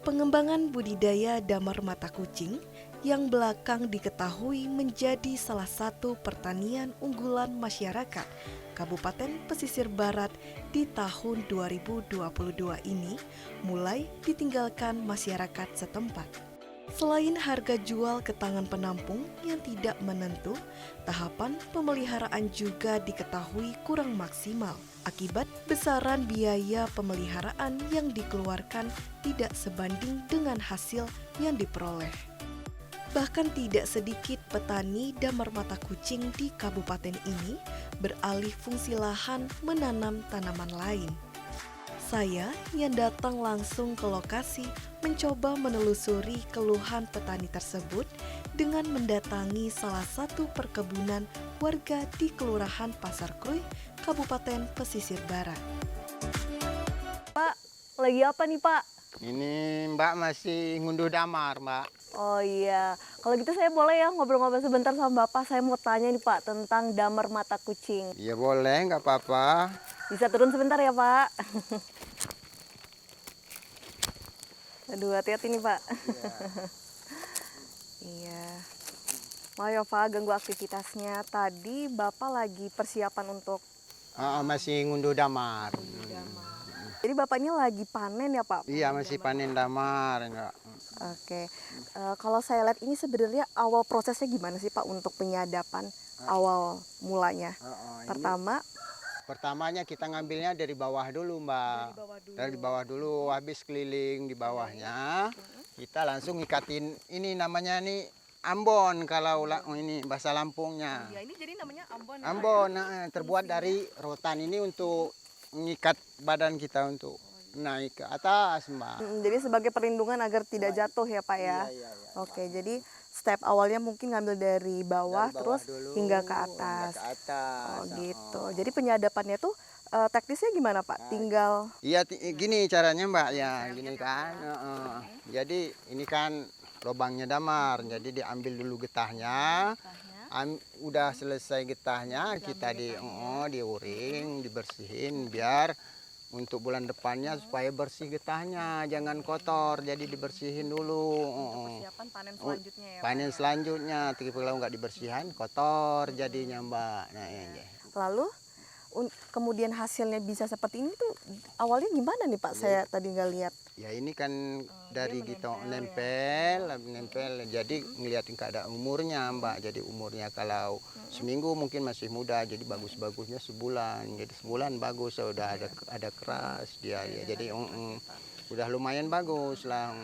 Pengembangan budidaya damar mata kucing yang belakang diketahui menjadi salah satu pertanian unggulan masyarakat Kabupaten Pesisir Barat di tahun 2022 ini mulai ditinggalkan masyarakat setempat. Selain harga jual ke tangan penampung yang tidak menentu, tahapan pemeliharaan juga diketahui kurang maksimal akibat besaran biaya pemeliharaan yang dikeluarkan tidak sebanding dengan hasil yang diperoleh. Bahkan tidak sedikit petani damar mata kucing di kabupaten ini beralih fungsi lahan menanam tanaman lain. Saya yang datang langsung ke lokasi mencoba menelusuri keluhan petani tersebut dengan mendatangi salah satu perkebunan warga di Kelurahan Pasar Krui, Kabupaten Pesisir Barat. Pak, lagi apa nih Pak? Ini Mbak masih ngunduh damar, Mbak. Oh iya, kalau gitu saya boleh ya ngobrol-ngobrol sebentar sama Bapak. Saya mau tanya nih Pak tentang damar mata kucing. Ya boleh, nggak apa-apa. Bisa turun sebentar ya Pak? Aduh, hati-hati nih Pak. Iya. Maaf ya Pak, ganggu aktivitasnya. Tadi Bapak lagi persiapan untuk Masih ngunduh damar. damar. Jadi Bapaknya lagi panen ya Pak? Iya, masih panen damar. Enggak. Oke. Kalau saya lihat ini sebenarnya awal prosesnya gimana sih Pak untuk penyadapan awal mulanya? Pertamanya kita ngambilnya dari bawah dulu, Mbak. Dari bawah dulu, habis keliling di bawahnya. Kita langsung ikatin, ini namanya nih ambon kalau ini bahasa Lampungnya. Ya, ini jadi namanya ambon. Ambon, terbuat dari rotan ini untuk mengikat badan kita untuk naik ke atas, Mbak. Jadi sebagai perlindungan agar tidak jatuh ya Pak ya. Iya. Oke, jadi step awalnya mungkin ngambil dari bawah, Dari bawah terus dulu, hingga ke atas. Hingga ke atas. Oh gitu. Jadi penyadapannya tuh teknisnya gimana Pak? Tinggal Iya, gini caranya, Mbak, ya gini kan. Jadi ini kan lubangnya damar, jadi diambil dulu getahnya. Udah selesai getahnya, kita diuring, dibersihin biar untuk bulan depannya supaya bersih getahnya, jangan kotor. Jadi dibersihin dulu. persiapan panen selanjutnya ya. Panen selanjutnya, tapi kalau nggak dibersihan kotor jadinya, Mbak. Nah, iya. Lalu kemudian hasilnya bisa seperti ini tuh awalnya gimana nih Pak? Saya tadi nggak lihat. Ya ini kan dari gitu nempel. Jadi ngeliatin keadaan umurnya, Mbak. Jadi umurnya kalau seminggu mungkin masih muda, jadi bagus-bagusnya sebulan. Jadi sebulan bagus, sudah ada keras dia. Ya. Jadi udah lumayan bagus lah.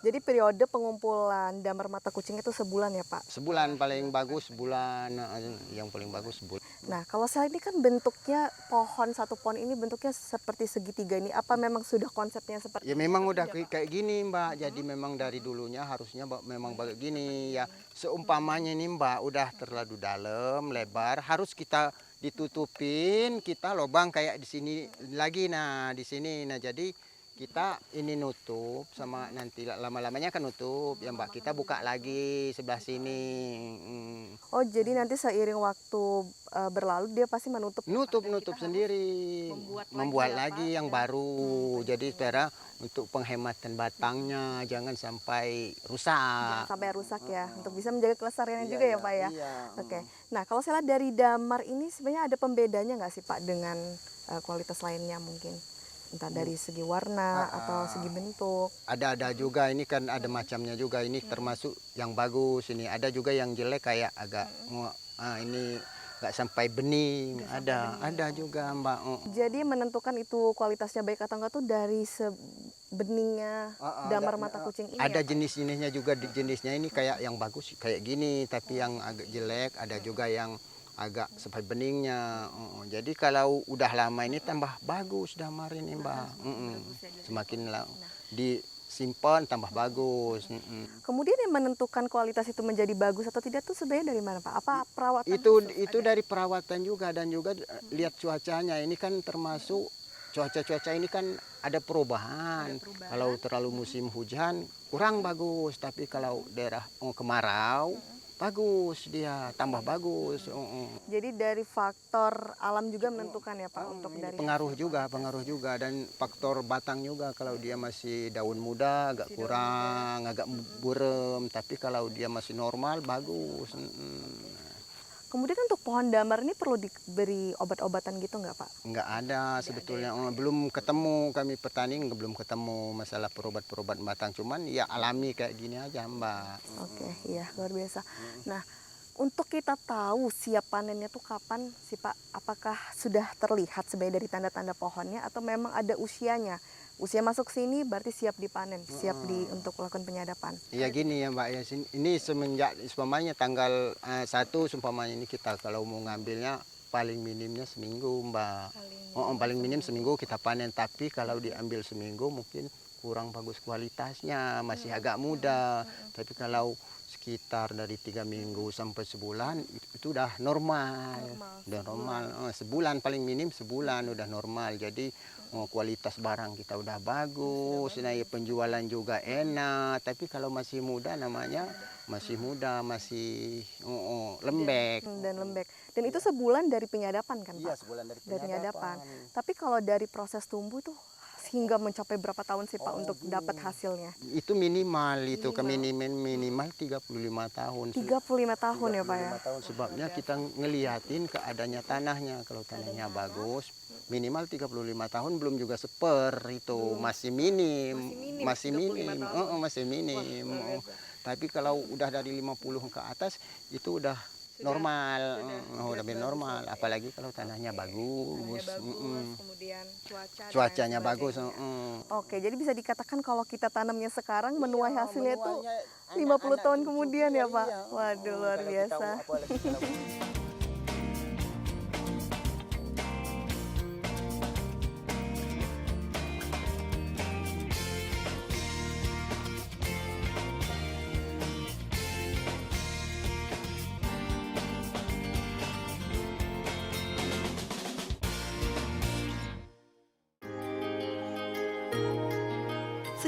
Jadi periode pengumpulan damar mata kucing itu sebulan ya Pak? Sebulan paling bagus, sebulan yang paling bagus sebulan. Nah, kalau saya ini kan bentuknya satu pohon ini bentuknya seperti segitiga ini. Apa memang sudah konsepnya seperti Ya memang udah kayak gini, Mbak. Jadi memang dari dulunya harusnya memang begini ya. Seumpamanya ini, Mbak, udah terlalu dalam, lebar, harus kita ditutupin, kita lubang kayak di sini lagi. Nah, di sini. Nah, jadi kita ini nutup sama nanti lama-lamanya kan nutup ya, Mbak. Kita buka lagi sebelah sini. Oh, jadi nanti seiring waktu berlalu dia pasti menutup. Nutup sendiri, membuat lagi yang baru. Jadi supaya untuk penghematan batangnya jangan sampai rusak. Jangan sampai rusak ya, untuk bisa menjaga kelestariannya juga ya Pak ya. Iya. Oke. Nah, kalau saya lihat dari damar ini sebenarnya ada pembedanya nggak sih Pak dengan kualitas lainnya mungkin? Entah dari segi warna atau segi bentuk. Ada juga, ini kan ada macamnya juga, ini termasuk yang bagus. Ini ada juga yang jelek kayak agak ini nggak sampai bening. Ada juga, Mbak. Jadi menentukan itu kualitasnya baik atau enggak tuh dari beningnya damar mata kucing ini. Ada ya, jenis-jenisnya juga, jenisnya ini kayak yang bagus kayak gini, tapi yang agak jelek ada juga yang agak sampai beningnya. Jadi kalau udah lama ini tambah bagus damar ini, Mbak. Semakin disimpan tambah bagus. Kemudian yang menentukan kualitas itu menjadi bagus atau tidak tuh sebenarnya dari mana Pak? Apa perawatan? Itu dari perawatan juga, dan juga lihat cuacanya. Ini kan termasuk cuaca ini kan ada perubahan. Kalau terlalu musim hujan kurang bagus, tapi kalau daerah kemarau bagus dia, tambah bagus. Jadi dari faktor alam juga menentukan ya Pak untuk dari Pengaruh juga dan faktor batang juga. Kalau dia masih daun muda agak kurang, agak burem, tapi kalau dia masih normal bagus. Kemudian untuk pohon damar ini perlu diberi obat-obatan gitu nggak Pak? Nggak ada sebetulnya, belum ketemu, kami petani belum ketemu masalah perobat-perobat batang, cuman ya alami kayak gini aja Mbak. Oke, iya luar biasa. Nah, untuk kita tahu siap panennya tuh kapan sih Pak? Apakah sudah terlihat sebenarnya dari tanda-tanda pohonnya atau memang ada usianya? Usia masuk sini berarti siap dipanen, siap untuk melakukan penyadapan. Iya gini ya Mbak ya, ini semenjak umpamanya tanggal 1 umpamanya ini kita kalau mau ngambilnya paling minimnya seminggu Mbak. Paling minim seminggu kita panen, tapi kalau diambil seminggu mungkin kurang bagus kualitasnya, masih agak muda. Tapi kalau sekitar dari 3 minggu sampai sebulan itu udah normal. Udah normal. Sebulan paling minim sebulan udah normal. Jadi kualitas barang kita udah bagus, nah ya penjualan juga enak. Tapi kalau masih muda namanya masih muda, masih lembek. Dan lembek. Dan itu sebulan dari penyadapan kan Pak? Iya, sebulan dari penyadapan. Tapi kalau dari proses tumbuh tuh hingga mencapai berapa tahun sih Pak untuk dapat hasilnya? Itu minimal itu minimal 35 tahun. 35 tahun ya Pak ya? 35 tahun sebabnya kita ngeliatin keadaannya tanahnya. Kalau tanahnya bagus, minimal 35 tahun, belum juga seper itu, masih minim. Masih minim. Tapi kalau udah dari 50 ke atas itu udah normal, udah normal. Apalagi kalau tanahnya bagus, kemudian cuacanya bagus. Oke, jadi bisa dikatakan kalau kita tanamnya sekarang menuai hasilnya tuh 50 tahun kemudian ya Pak? Waduh, luar biasa.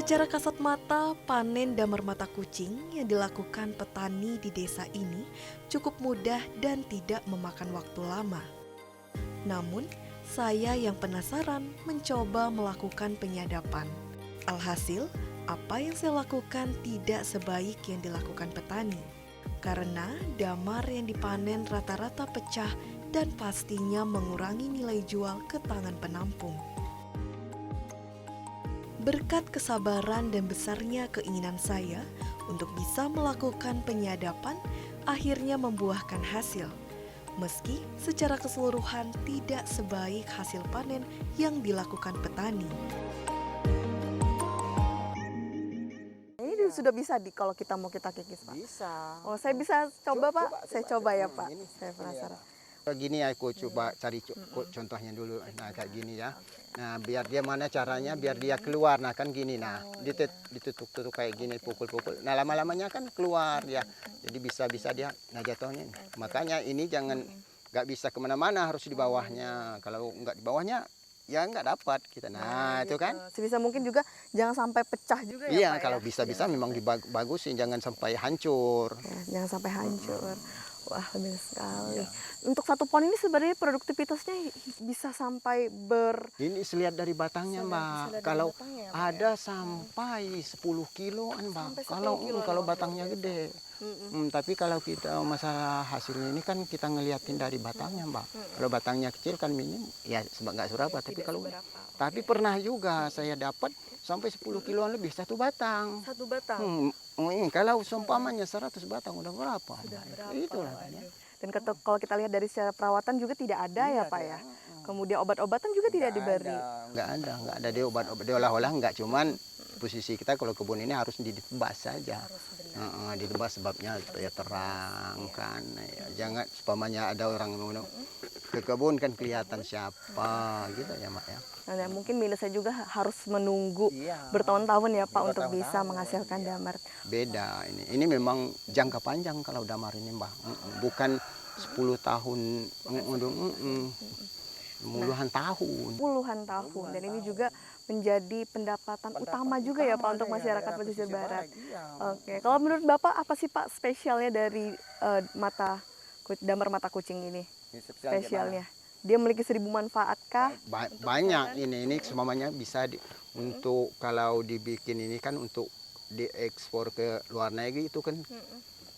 Secara kasat mata, panen damar mata kucing yang dilakukan petani di desa ini cukup mudah dan tidak memakan waktu lama. Namun, saya yang penasaran mencoba melakukan penyadapan. Alhasil, apa yang saya lakukan tidak sebaik yang dilakukan petani. Karena damar yang dipanen rata-rata pecah dan pastinya mengurangi nilai jual ke tangan penampung. Berkat kesabaran dan besarnya keinginan saya untuk bisa melakukan penyadapan, akhirnya membuahkan hasil. Meski secara keseluruhan tidak sebaik hasil panen yang dilakukan petani. Ini sudah bisa kalau kita mau kita kikis Pak? Bisa. Oh, saya bisa coba Pak? Saya coba ya Pak, saya penasaran. Gini aku coba cari contohnya dulu. Nah kayak gini ya. Nah biar dia mana caranya biar dia keluar. Nah kan gini, nah ditutup kayak gini, pukul-pukul. Nah lama-lamanya kan keluar ya. Jadi bisa-bisa dia jatuhnya. Makanya ini jangan nggak bisa kemana-mana, harus di bawahnya. Kalau nggak di bawahnya ya nggak dapat kita. Nah itu kan. Sebisa mungkin juga jangan sampai pecah juga ya Iya, Pak kalau ya? bisa-bisa memang dibagusin, jangan sampai hancur. Ya, jangan sampai hancur. Wah, benar sekali. Untuk satu pohon ini sebenarnya produktivitasnya bisa sampai Ini lihat dari batangnya, Mbak. Kalau ada sampai 10 kiloan, Mbak. Kalau batangnya gede. Tapi kalau kita masalah hasilnya ini kan kita ngeliatin dari batangnya, Mbak. Kalau batangnya kecil kan minim, ya nggak seberapa. Tapi pernah juga saya dapat sampai 10 kiloan lebih satu batang. satu batang. Kalau seumpamanya 100 batang udah berapa? Itulah. Dan kalau kita lihat dari secara perawatan juga tidak ada ya Pak ya. Kemudian obat-obatan juga tidak diberi. Nggak ada dia obat-obat, diolah-olah nggak, cuman posisi kita kalau kebun ini harus ditebas saja. Ditebas sebabnya supaya terang kan. Ya, jangan umpamanya ada orang yang ke kebun kan kelihatan siapa gitu ya Mak ya. Nah, mungkin minusnya juga harus menunggu bertahun-tahun ya Pak untuk bisa menghasilkan damar. Beda ini memang jangka panjang kalau damar ini Mbak. Bukan 10 tahun. puluhan tahun. Puluhan tahun. Dan ini juga menjadi pendapatan utama juga ya Pak untuk masyarakat pesisir barat. Oke, kalau menurut Bapak apa sih Pak spesialnya dari damar mata kucing ini? Spesialnya. Dia memiliki 1000 manfaat kah? Banyak ini semuanya bisa untuk kalau dibikin ini kan untuk diekspor ke luar negeri itu kan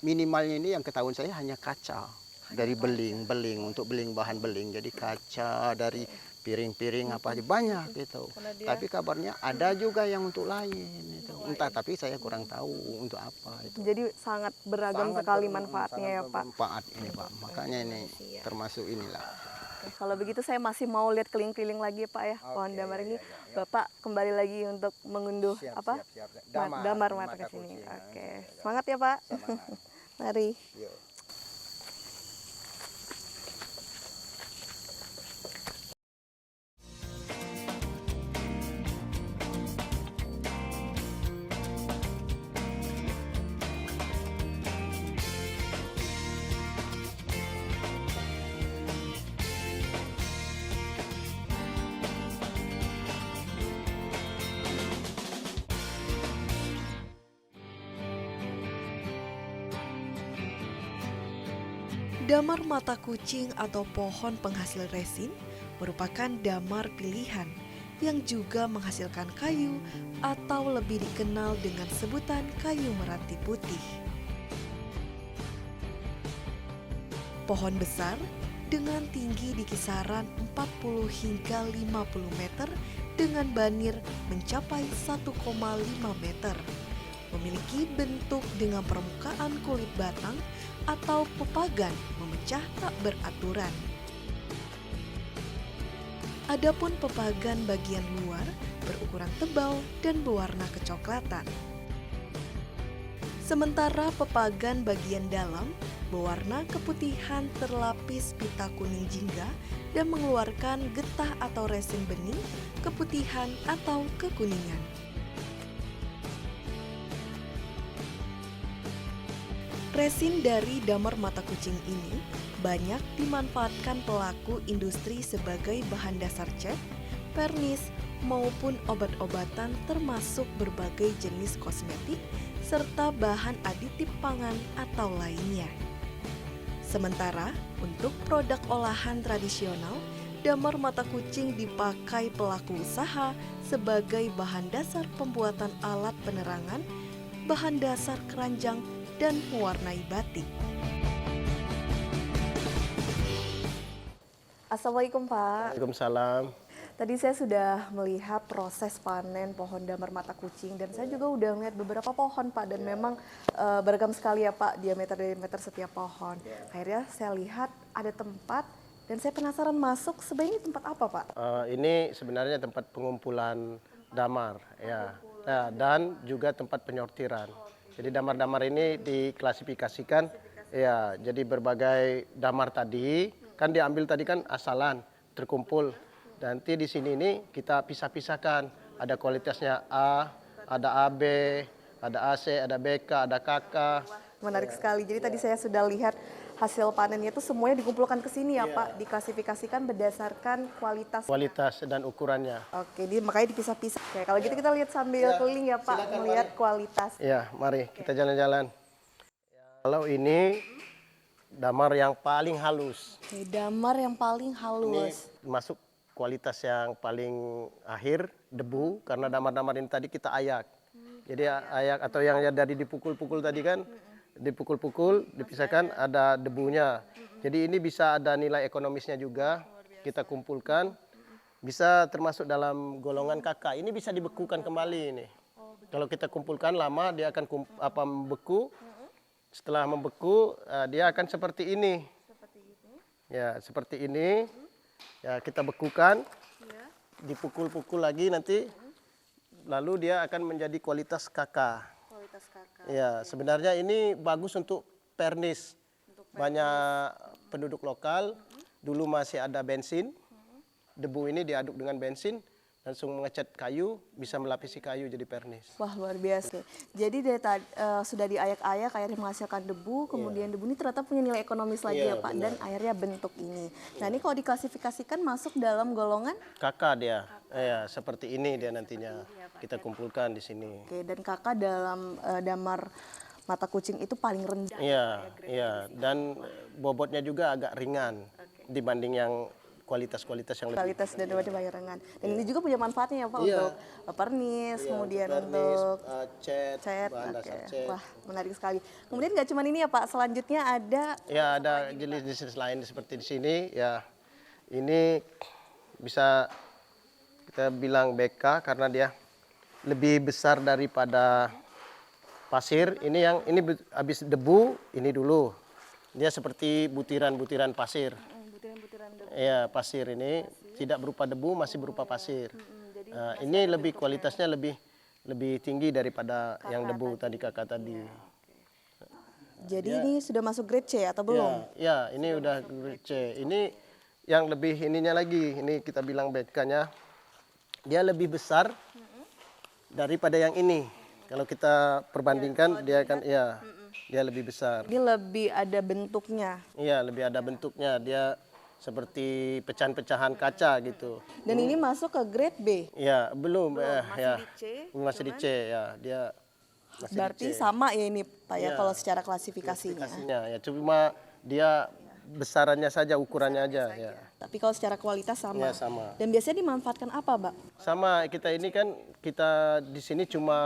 minimalnya ini yang ketahuan saya hanya kaca dari beling untuk bahan beling, jadi kaca dari piring-piring apa aja banyak gitu. Tapi kabarnya ada juga yang untuk lain itu. Entah tapi saya kurang tahu untuk apa itu. Jadi sangat beragam sekali manfaatnya ya Pak. Manfaat ini Pak. Makanya ini termasuk inilah. Oke, kalau begitu saya masih mau lihat keliling-keliling lagi ya Pak ya. Pohon damar ini Bapak kembali lagi untuk mengunduh damar mata ke sini. Oke. Semangat ya Pak. Mari. Damar mata kucing atau pohon penghasil resin merupakan damar pilihan yang juga menghasilkan kayu atau lebih dikenal dengan sebutan kayu meranti putih. Pohon besar dengan tinggi di kisaran 40 hingga 50 meter dengan banir mencapai 1,5 meter. Memiliki bentuk dengan permukaan kulit batang atau pepagan memecah tak beraturan. Adapun pepagan bagian luar berukuran tebal dan berwarna kecoklatan. Sementara pepagan bagian dalam berwarna keputihan terlapis pita kuning jingga dan mengeluarkan getah atau resin bening keputihan atau kekuningan. Resin dari damar mata kucing ini banyak dimanfaatkan pelaku industri sebagai bahan dasar cat, vernis, maupun obat-obatan termasuk berbagai jenis kosmetik serta bahan aditif pangan atau lainnya. Sementara untuk produk olahan tradisional, damar mata kucing dipakai pelaku usaha sebagai bahan dasar pembuatan alat penerangan, bahan dasar keranjang, dan mewarnai batik. Assalamualaikum Pak. Waalaikumsalam. Tadi saya sudah melihat proses panen pohon damar mata kucing dan saya juga udah melihat beberapa pohon Pak dan memang beragam sekali ya Pak diameter setiap pohon. Akhirnya saya lihat ada tempat dan saya penasaran masuk, sebenarnya tempat apa Pak? Ini sebenarnya tempat pengumpulan damar ya. Nah, dan juga tempat penyortiran. Jadi damar-damar ini diklasifikasikan ya, jadi berbagai damar tadi kan diambil tadi kan asalan terkumpul. Nanti di sini ini kita pisah-pisahkan. Ada kualitasnya A, ada AB, ada AC, ada BK, ada KK. Menarik sekali. Jadi tadi saya sudah lihat hasil panennya itu semuanya dikumpulkan ke sini ya Pak, diklasifikasikan berdasarkan kualitas Dan ukurannya. Oke, makanya dipisah-pisah. Oke, kalau gitu kita lihat sambil keliling ya Pak, silakan, melihat mari. kualitas. Ya, mari kita jalan-jalan. Kalau ini damar yang paling halus. Oke, damar yang paling halus. Ini masuk kualitas yang paling akhir, debu, karena damar-damar ini tadi kita ayak. Jadi ayak atau yang dari dipukul-pukul tadi kan, dipukul-pukul, dipisahkan ada debunya. Jadi ini bisa ada nilai ekonomisnya juga, kita kumpulkan, bisa termasuk dalam golongan KK. Ini bisa dibekukan kembali ini. Kalau kita kumpulkan lama, dia akan membeku. Setelah membeku, dia akan seperti ini. Ya, seperti ini. Ya, kita bekukan, dipukul-pukul lagi nanti, lalu dia akan menjadi kualitas KK. Kualitas kakak. Ya, sebenarnya ini bagus untuk pernis. Banyak penduduk lokal, dulu masih ada bensin, debu ini diaduk dengan bensin, langsung mengecat kayu, bisa melapisi kayu jadi pernis. Wah, luar biasa. Jadi dari sudah diayak-ayak, airnya menghasilkan debu, kemudian debu ini ternyata punya nilai ekonomis lagi Iya, ya Pak, dan airnya bentuk ini. Nah ini kalau diklasifikasikan masuk dalam golongan, Kakak dia, ya seperti ini dia nantinya kita kumpulkan di sini. oke, dan kakak dalam damar mata kucing itu paling rendah. Iya, iya, dan bobotnya juga agak ringan dibanding yang kualitas-kualitas yang lebih. Kualitas dan debu bayarangan. Dan ini juga punya manfaatnya ya Pak Iya. untuk pernis, kemudian pernis, untuk cat, bahan oke. dasar cat. Wah, menarik sekali. Kemudian nggak cuma ini ya Pak, selanjutnya ada Ya ada jenis-jenis lain seperti di sini. Ya ini bisa kita bilang BK karena dia lebih besar daripada pasir. Ini habis debu ini dulu. Dia seperti butiran-butiran pasir. butiran-butiran debu. Iya pasir ini tidak berupa debu, masih berupa pasir. Nah, ini lebih kualitasnya lebih tinggi daripada yang debu tadi kakak tadi. Jadi ini sudah masuk grade C atau belum? Ya, ini udah grade C. Ini yang lebih ininya lagi. Ini kita bilang BK-nya. Dia lebih besar daripada yang ini. Kalau kita perbandingkan dia kan dia lebih besar. Ini lebih ada bentuknya. Iya, lebih ada bentuknya. Dia seperti pecahan-pecahan kaca gitu. Dan ini masuk ke grade B. Ya, belum masih di C, masih di C ya. Dia masih Berarti di C. sama ya ini Pak ya Iya. kalau secara klasifikasinya. Klasifikasinya ya, cuma dia besarannya saja, ukurannya aja ya. Tapi kalau secara kualitas sama. Iya, sama. Dan biasanya dimanfaatkan apa, Mbak? Sama kita ini kan kita di sini cuma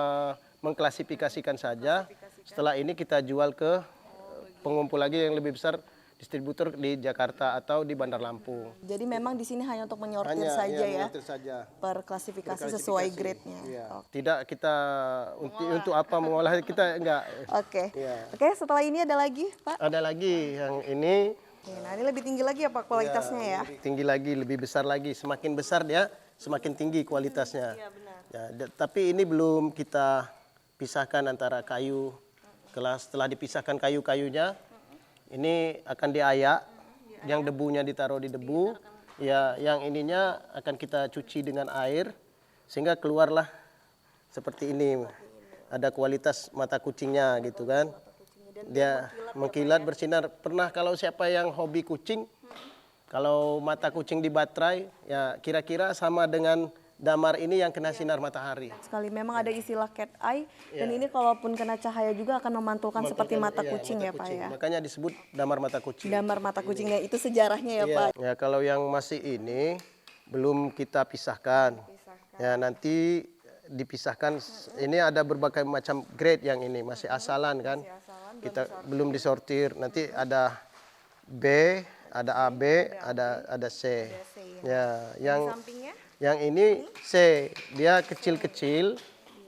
mengklasifikasikan saja. Setelah ini kita jual ke pengumpul lagi yang lebih besar, distributor di Jakarta atau di Bandar Lampung. Jadi memang di sini hanya untuk menyortir Hanya saja ya. menyortir saja. Per klasifikasi sesuai grade-nya. Iya. Tidak kita untuk apa mengolah kita enggak. Oke. Iya. Oke, setelah ini ada lagi, Pak. Ada lagi yang ini Oke, nah ini lebih tinggi lagi ya Pak kualitasnya ya. tinggi lagi, lebih besar lagi. Semakin besar dia, semakin tinggi kualitasnya. Iya benar. Ya, tapi ini belum kita pisahkan antara kayu. Setelah dipisahkan kayu-kayunya, ini akan diayak. Yang debunya ditaruh di debu. Ya, yang ininya akan kita cuci dengan air sehingga keluarlah seperti ini. Ada kualitas mata kucingnya gitu kan. Dia mengkilat bersinar. Pernah kalau siapa yang hobi kucing, kalau mata kucing dibaterai, ya kira-kira sama dengan damar ini yang kena sinar matahari. Sekali memang ada istilah cat eye dan ini kalaupun kena cahaya juga akan memantulkan seperti mata kucing ya Pak ya. Makanya disebut damar mata kucing. Damar mata kucingnya itu sejarahnya ya Iya. Pak. Ya kalau yang masih ini belum kita pisahkan. Ya nanti dipisahkan. Ini ada berbagai macam grade yang ini masih asalan kan. Kita belum disortir. Nanti ada B, ada AB, ada C. Ya, yang ini C, dia kecil-kecil,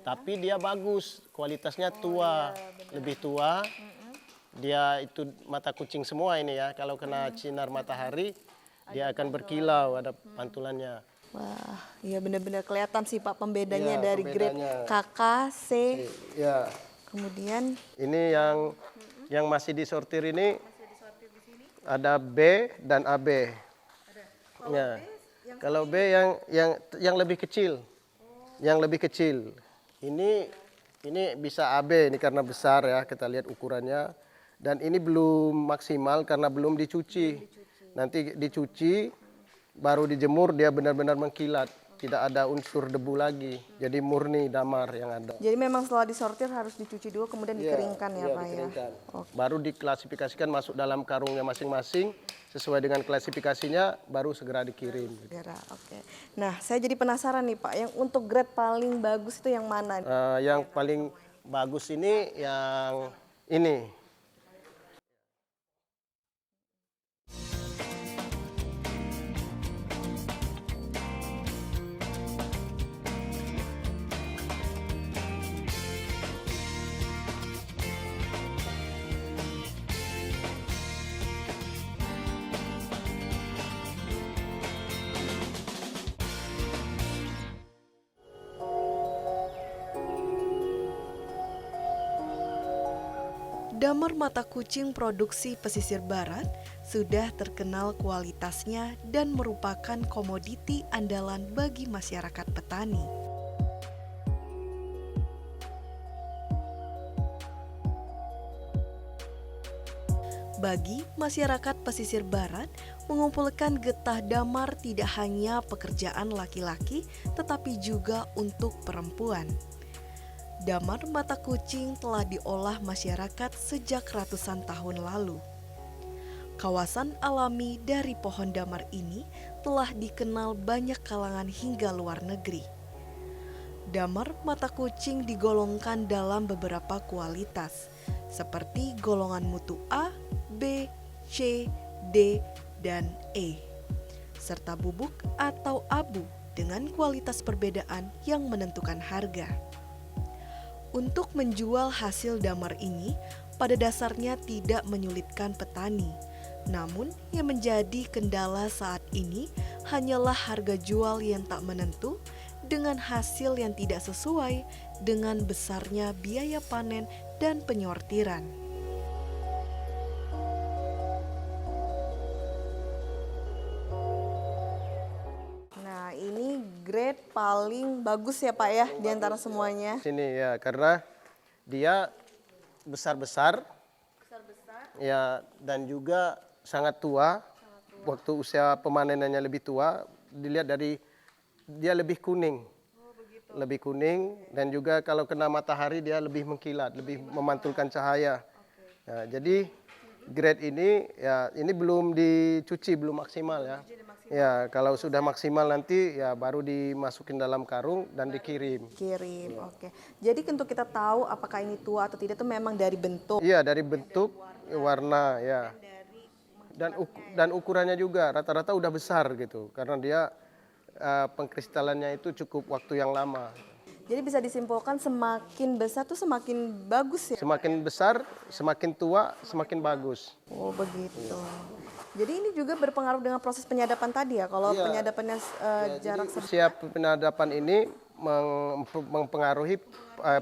tapi dia bagus, kualitasnya tua, lebih tua. Dia itu mata kucing semua ini ya. Kalau kena sinar matahari, dia akan berkilau, ada pantulannya. Wah, iya benar-benar kelihatan sih Pak pembedanya Iya, dari grade pembedanya. KK, C, Ya, kemudian ini yang masih disortir ini ada B dan AB. Ya. Kalau B yang lebih kecil. Yang lebih kecil. Ini bisa AB ini karena besar ya, kita lihat ukurannya. Dan ini belum maksimal karena belum dicuci. Nanti dicuci baru dijemur dia benar-benar mengkilat. Tidak ada unsur debu lagi. Jadi murni damar yang ada. jadi memang setelah disortir harus dicuci dulu kemudian dikeringkan ya Pak ya. dikeringkan. Baru diklasifikasikan masuk dalam karungnya masing-masing sesuai dengan klasifikasinya baru segera dikirim. Segera, oke. Nah, saya jadi penasaran nih Pak, yang untuk grade paling bagus itu yang mana? Yang paling bagus ini yang ini. Damar mata kucing produksi pesisir barat sudah terkenal kualitasnya dan merupakan komoditi andalan bagi masyarakat petani. Bagi masyarakat pesisir barat, mengumpulkan getah damar tidak hanya pekerjaan laki-laki, tetapi juga untuk perempuan. Damar mata kucing telah diolah masyarakat sejak ratusan tahun lalu. Kawasan alami dari pohon damar ini telah dikenal banyak kalangan hingga luar negeri. Damar mata kucing digolongkan dalam beberapa kualitas, seperti golongan mutu A, B, C, D, dan E, serta bubuk atau abu dengan kualitas perbedaan yang menentukan harga. Untuk menjual hasil damar ini, pada dasarnya tidak menyulitkan petani. Namun, yang menjadi kendala saat ini hanyalah harga jual yang tak menentu dengan hasil yang tidak sesuai dengan besarnya biaya panen dan penyortiran. Nah, ini grade paling bagus ya Pak ya di antara semuanya. Sini ya, karena dia besar-besar, ya, dan juga sangat tua. Waktu usia pemanenannya lebih tua, dilihat dari dia lebih kuning. Lebih kuning, dan juga kalau kena matahari dia lebih mengkilat, lebih memantulkan cahaya. Nah, jadi grade ini ya ini belum dicuci, belum maksimal ya. Ya, kalau sudah maksimal nanti ya baru dimasukin dalam karung dan dikirim. Kirim, oke. Jadi untuk kita tahu apakah ini tua atau tidak itu memang dari bentuk. Iya, dari bentuk, warna ya. Dan ukurannya juga rata-rata udah besar gitu, karena dia pengkristalannya itu cukup waktu yang lama. Jadi bisa disimpulkan semakin besar tuh semakin bagus ya? Semakin besar, semakin tua, semakin bagus. Oh begitu. Jadi ini juga berpengaruh dengan proses penyadapan tadi ya? Kalau Iya. penyadapannya jarak Jadi usia penyadapan ini mempengaruhi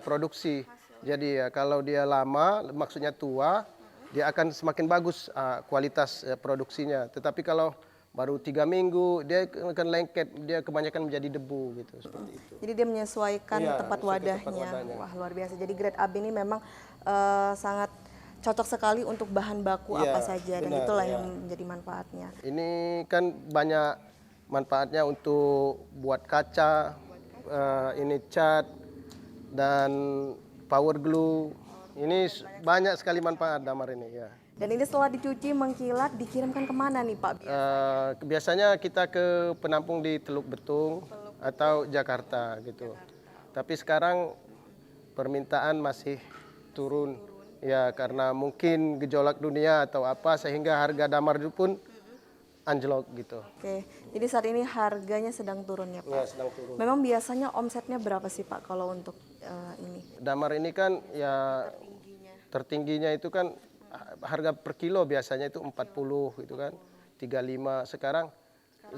produksi. Jadi ya kalau dia lama, maksudnya tua, dia akan semakin bagus kualitas produksinya. Tetapi kalau baru 3 minggu, dia akan lengket, dia kebanyakan menjadi debu gitu, seperti itu. Jadi dia menyesuaikan Iya, tempat menyesuaikan wadahnya. tempat wadahnya. Wah luar biasa. Jadi grade AB ini memang sangat cocok sekali untuk bahan baku Iya, apa saja. Dan benar, itulah iya. yang menjadi manfaatnya. Ini kan banyak manfaatnya untuk buat kaca, ini cat, dan power glue. Ini banyak sekali manfaat damar ini ya. Dan ini setelah dicuci, mengkilat, dikirimkan kemana nih Pak? Biasanya kita ke penampung di Teluk Betung atau Jakarta gitu. Tapi sekarang permintaan masih turun ya karena mungkin gejolak dunia atau apa sehingga harga damar itu pun anjlok gitu. Oke, jadi saat ini harganya sedang turun ya Pak? Ya, sedang turun. Memang biasanya omsetnya berapa sih Pak kalau untuk ini? Damar ini kan ya tertingginya itu kan harga per kilo biasanya itu 40 gitu kan, 35. Sekarang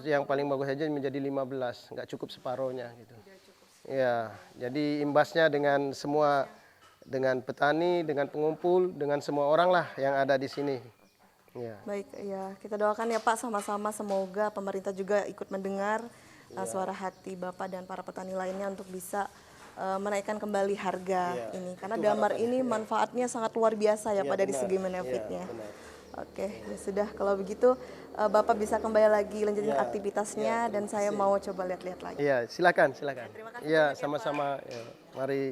yang paling bagus aja menjadi 15, nggak cukup separohnya gitu. Ya, jadi imbasnya dengan semua, dengan petani, dengan pengumpul, dengan semua orang lah yang ada di sini. Ya. Baik, ya kita doakan ya Pak sama-sama semoga pemerintah juga ikut mendengar suara hati Bapak dan para petani lainnya untuk bisa menaikkan kembali harga ini karena damar ini manfaatnya sangat luar biasa ya Pak dari segi benefitnya. Oke, ya sudah kalau begitu Bapak bisa kembali lagi lanjutin aktivitasnya dan saya mau coba lihat-lihat lagi. Iya, silakan. Iya, sama-sama. Ya, mari.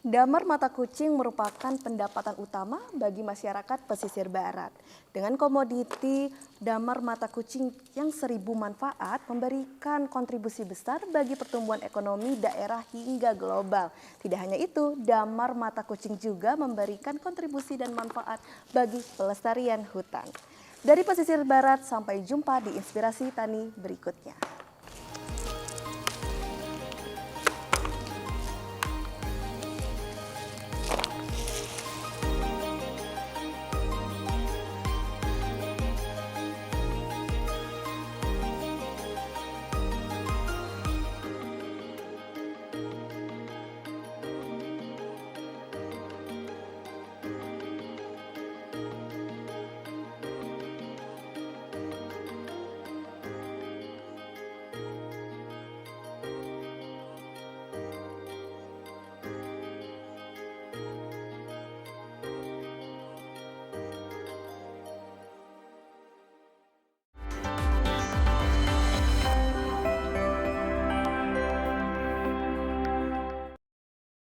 Damar mata kucing merupakan pendapatan utama bagi masyarakat pesisir barat. Dengan komoditi damar mata kucing yang 1000 manfaat memberikan kontribusi besar bagi pertumbuhan ekonomi daerah hingga global. Tidak hanya itu, damar mata kucing juga memberikan kontribusi dan manfaat bagi pelestarian hutan. Dari pesisir barat, sampai jumpa di Inspirasi Tani berikutnya.